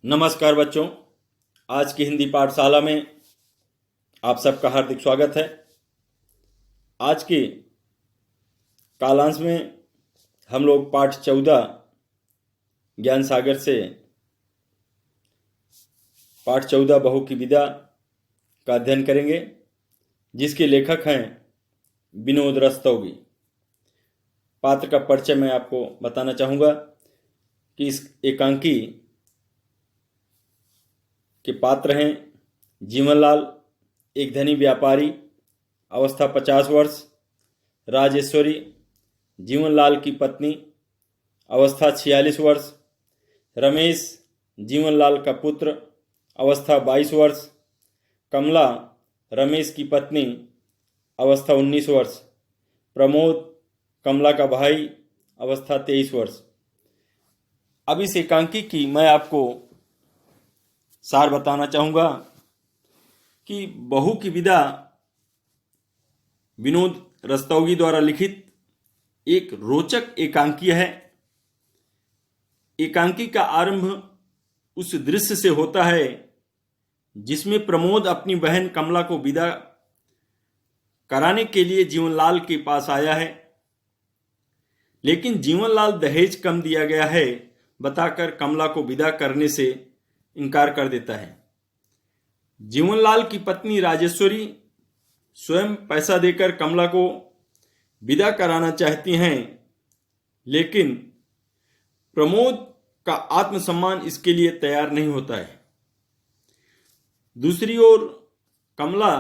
नमस्कार बच्चों, आज की हिंदी पाठशाला में आप सबका हार्दिक स्वागत है। आज के कालांश में हम लोग पाठ 14 ज्ञान सागर से पाठ 14 बहू की विदा का अध्ययन करेंगे, जिसके लेखक हैं विनोद रस्तोगी। पात्र का परिचय मैं आपको बताना चाहूँगा कि इस एकांकी के पात्र हैं जीवनलाल, एक धनी व्यापारी, अवस्था 50 वर्ष, राजेश्वरी जीवनलाल की पत्नी, अवस्था 46 वर्ष, रमेश जीवनलाल का पुत्र, अवस्था 22 वर्ष, कमला रमेश की पत्नी, अवस्था 19 वर्ष, प्रमोद कमला का भाई, अवस्था 23 वर्ष। अब इस एकांकी की मैं आपको सार बताना चाहूँगा कि बहू की विदा विनोद रस्तोगी द्वारा लिखित एक रोचक एकांकी है। एकांकी का आरंभ उस दृश्य से होता है जिसमें प्रमोद अपनी बहन कमला को विदा कराने के लिए जीवनलाल के पास आया है, लेकिन जीवनलाल दहेज कम दिया गया है बताकर कमला को विदा करने से इनकार कर देता है। जीवनलाल की पत्नी राजेश्वरी स्वयं पैसा देकर कमला को विदा कराना चाहती हैं, लेकिन प्रमोद का आत्मसम्मान इसके लिए तैयार नहीं होता है। दूसरी ओर कमला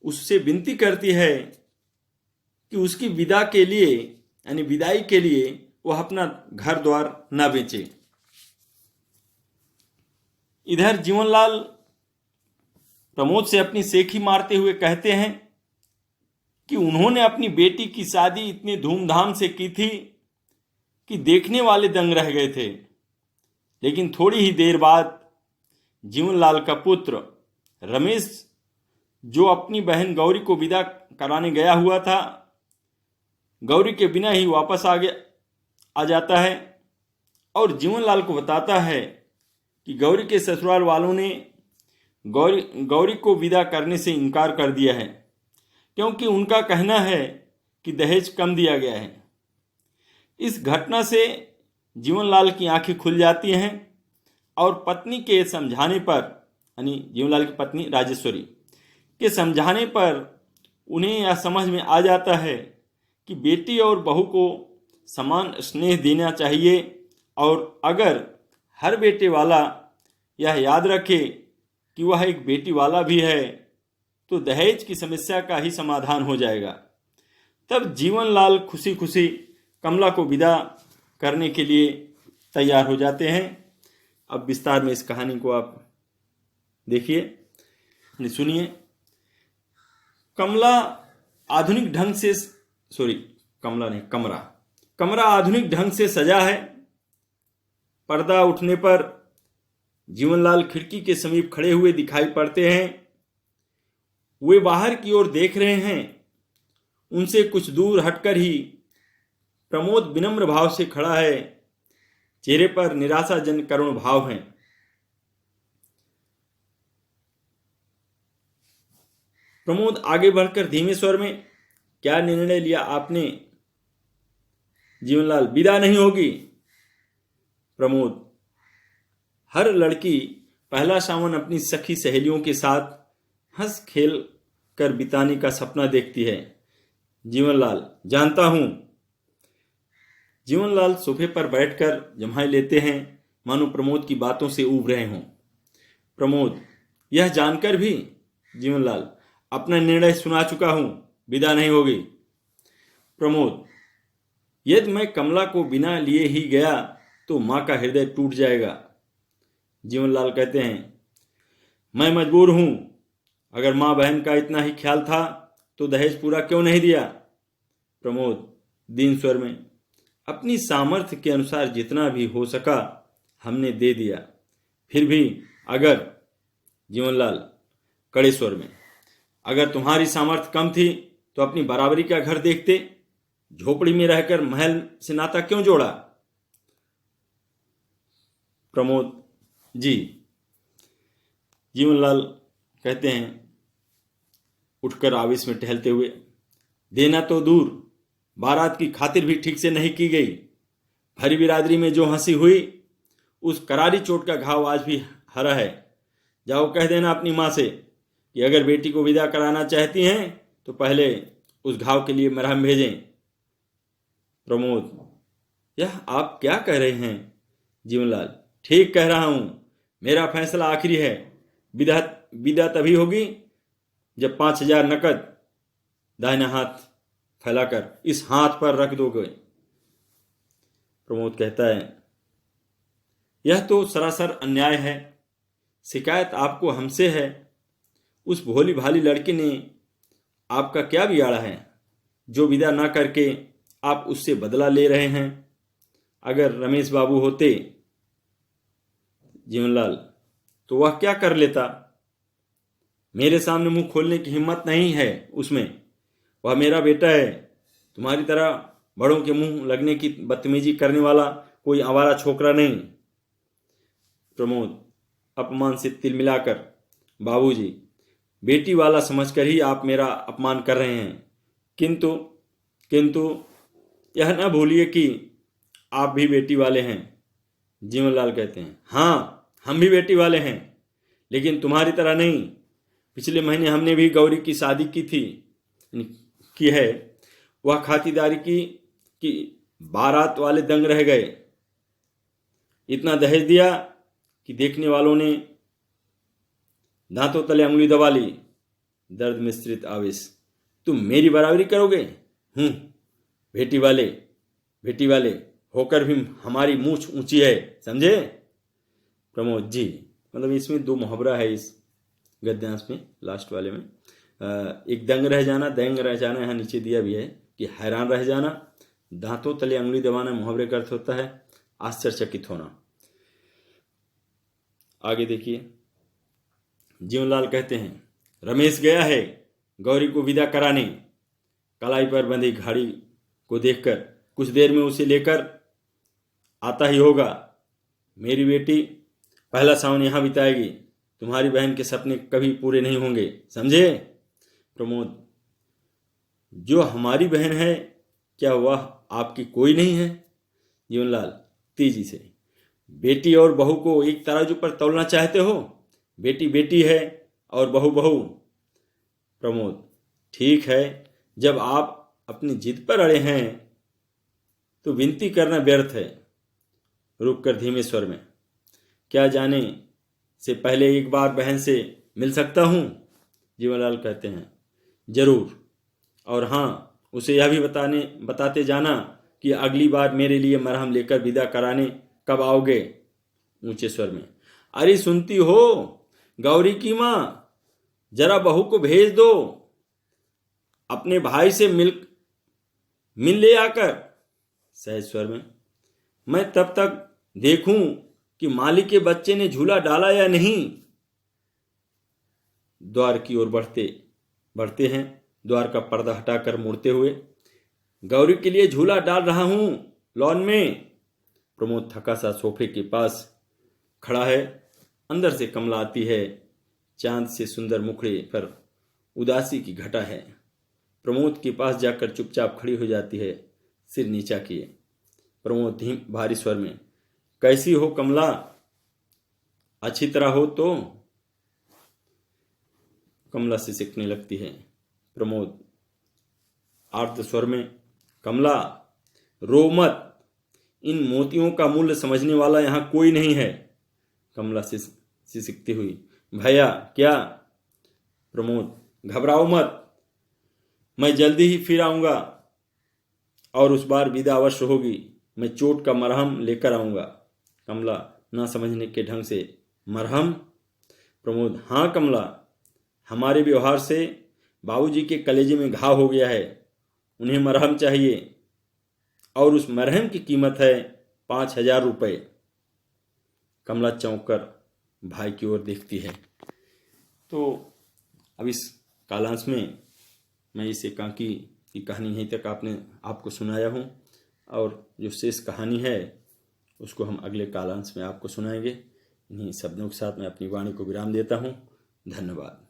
उससे विनती करती है कि उसकी विदा के लिए यानी विदाई के लिए वह अपना घर द्वार न बेचे। इधर जीवनलाल प्रमोद से अपनी सेखी मारते हुए कहते हैं कि उन्होंने अपनी बेटी की शादी इतनी धूमधाम से की थी कि देखने वाले दंग रह गए थे, लेकिन थोड़ी ही देर बाद जीवनलाल का पुत्र रमेश, जो अपनी बहन गौरी को विदा कराने गया हुआ था, गौरी के बिना ही वापस आ जाता है और जीवनलाल को बताता है कि गौरी के ससुराल वालों ने गौरी को विदा करने से इनकार कर दिया है, क्योंकि उनका कहना है कि दहेज कम दिया गया है। इस घटना से जीवनलाल की आंखें खुल जाती हैं और पत्नी के समझाने पर, यानी जीवनलाल की पत्नी राजेश्वरी के समझाने पर उन्हें यह समझ में आ जाता है कि बेटी और बहू को समान स्नेह देना चाहिए, और अगर हर बेटे वाला यह याद रखे कि वह एक बेटी वाला भी है तो दहेज की समस्या का ही समाधान हो जाएगा। तब जीवनलाल खुशी खुशी कमला को विदा करने के लिए तैयार हो जाते हैं। अब विस्तार में इस कहानी को आप देखिए, सुनिए। कमरा आधुनिक ढंग से सजा है। पर्दा उठने पर जीवनलाल खिड़की के समीप खड़े हुए दिखाई पड़ते हैं। वे बाहर की ओर देख रहे हैं। उनसे कुछ दूर हटकर ही प्रमोद विनम्र भाव से खड़ा है। चेहरे पर निराशाजनक करुण भाव हैं। प्रमोद आगे बढ़कर धीमे स्वर में, क्या निर्णय लिया आपने? जीवनलाल, विदा नहीं होगी। प्रमोद, हर लड़की पहला सावन अपनी सखी सहेलियों के साथ हंस खेल कर बिताने का सपना देखती है। जीवनलाल, जानता हूं। जीवनलाल सोफे पर बैठकर जम्हाई लेते हैं, मानो प्रमोद की बातों से ऊब रहे हों। प्रमोद, यह जानकर भी? जीवनलाल, अपना निर्णय सुना चुका हूं, विदा नहीं होगी। प्रमोद, यदि मैं कमला को बिना लिए ही गया तो मां का हृदय टूट जाएगा। जीवनलाल कहते हैं, मैं मजबूर हूं। अगर मां बहन का इतना ही ख्याल था तो दहेज पूरा क्यों नहीं दिया? प्रमोद दीन स्वर में, अपनी सामर्थ्य के अनुसार जितना भी हो सका हमने दे दिया। फिर भी अगर, जीवनलाल कड़े स्वर में, अगर तुम्हारी सामर्थ्य कम थी तो अपनी बराबरी का घर देखते। झोपड़ी में रहकर महल से नाता क्यों जोड़ा? प्रमोद, जी। जीवनलाल कहते हैं, उठकर आवेश में टहलते हुए, देना तो दूर, बारात की खातिर भी ठीक से नहीं की गई। भरी बिरादरी में जो हंसी हुई, उस करारी चोट का घाव आज भी हरा है। जाओ कह देना अपनी माँ से कि अगर बेटी को विदा कराना चाहती हैं तो पहले उस घाव के लिए मरहम भेजें। प्रमोद, यह आप क्या कह रहे हैं? जीवनलाल, ठीक कह रहा हूं, मेरा फैसला आखिरी है। विदा विदा तभी होगी जब 5,000 नकद दाहिना हाथ फैलाकर इस हाथ पर रख दोगे। प्रमोद कहता है, यह तो सरासर अन्याय है। शिकायत आपको हमसे है। उस भोली भाली लड़की ने आपका क्या बिगाड़ा है जो विदा ना करके आप उससे बदला ले रहे हैं? अगर रमेश बाबू होते, जीवनलाल, तो वह क्या कर लेता? मेरे सामने मुंह खोलने की हिम्मत नहीं है उसमें। वह मेरा बेटा है, तुम्हारी तरह बड़ों के मुंह लगने की बदतमीजी करने वाला कोई आवारा छोकरा नहीं। प्रमोद अपमान से तिल मिलाकर, बाबूजी, बेटी वाला समझकर ही आप मेरा अपमान कर रहे हैं। किंतु किंतु यह न भूलिए कि आप भी बेटी वाले हैं। जीवनलाल कहते हैं, हाँ, हम भी बेटी वाले हैं, लेकिन तुम्हारी तरह नहीं। पिछले महीने हमने भी गौरी की शादी की है। वह खातिरदारी की बारात वाले दंग रह गए। इतना दहेज दिया कि देखने वालों ने दांतों तले अंगुली दबा ली। दर्द मिश्रित आवेश, तुम मेरी बराबरी करोगे? बेटी वाले होकर भी हमारी मूछ ऊंची है, समझे? प्रमोद जी, मतलब इसमें 2 मुहावरा है इस गद्यांश में, लास्ट वाले में। एक दंग रह जाना यहाँ नीचे दिया भी है कि हैरान रह जाना। दांतों तले अंगुली दबाना मुहावरे का अर्थ होता है आश्चर्यचकित होना। आगे देखिए, जीवनलाल कहते हैं, रमेश गया है गौरी को विदा कराने। कलाई पर बंधी घड़ी को देखकर कुछ देर में उसे लेकर आता ही होगा। मेरी बेटी पहला सावन यहाँ बिताएगी। तुम्हारी बहन के सपने कभी पूरे नहीं होंगे, समझे? प्रमोद, जो हमारी बहन है, क्या वह आपकी कोई नहीं है? जीवनलाल तेजी से, बेटी और बहू को एक तराजू पर तौलना चाहते हो? बेटी बेटी है और बहू बहू। प्रमोद, ठीक है, जब आप अपनी जिद पर अड़े हैं तो विनती करना व्यर्थ है। रुककर धीमे स्वर में, क्या जाने से पहले एक बार बहन से मिल सकता हूं? जीवनलाल कहते हैं, जरूर, और हाँ, उसे यह भी बताते जाना कि अगली बार मेरे लिए मरहम लेकर विदा कराने कब आओगे? ऊंचे स्वर में, अरे सुनती हो गौरी की माँ, जरा बहू को भेज दो अपने भाई से मिल ले आकर। सहज स्वर में, मैं तब तक देखूं कि मालिक के बच्चे ने झूला डाला या नहीं। द्वार की ओर बढ़ते हैं, द्वार का पर्दा हटाकर मुड़ते हुए, गौरी के लिए झूला डाल रहा हूं लॉन में। प्रमोद थका सा सोफे के पास खड़ा है। अंदर से कमला आती है। चांद से सुंदर मुखड़े पर उदासी की घटा है। प्रमोद के पास जाकर चुपचाप खड़ी हो जाती है, सिर नीचा किए। प्रमोद भारी स्वर में, कैसी हो कमला? अच्छी तरह हो तो? कमला से सिकने लगती है। प्रमोद आर्त स्वर में, कमला रो मत, इन मोतियों का मूल्य समझने वाला यहाँ कोई नहीं है। कमला सिसकती हुई, भैया क्या? प्रमोद, घबराओ मत, मैं जल्दी ही फिर आऊंगा और उस बार विदा अवश्य होगी। मैं चोट का मरहम लेकर आऊंगा। कमला ना समझने के ढंग से, मरहम? प्रमोद, हाँ कमला, हमारे व्यवहार से बाबूजी के कलेजे में घाव हो गया है। उन्हें मरहम चाहिए और उस मरहम की कीमत है 5,000 रुपये। कमला चौंक कर भाई की ओर देखती है। तो अब इस कालांश में मैं इस एकांकी की कहानी यहीं तक आपको सुनाया हूँ, और जो शेष कहानी है उसको हम अगले कालांश में आपको सुनाएंगे। इन्हीं शब्दों के साथ मैं अपनी वाणी को विराम देता हूँ। धन्यवाद।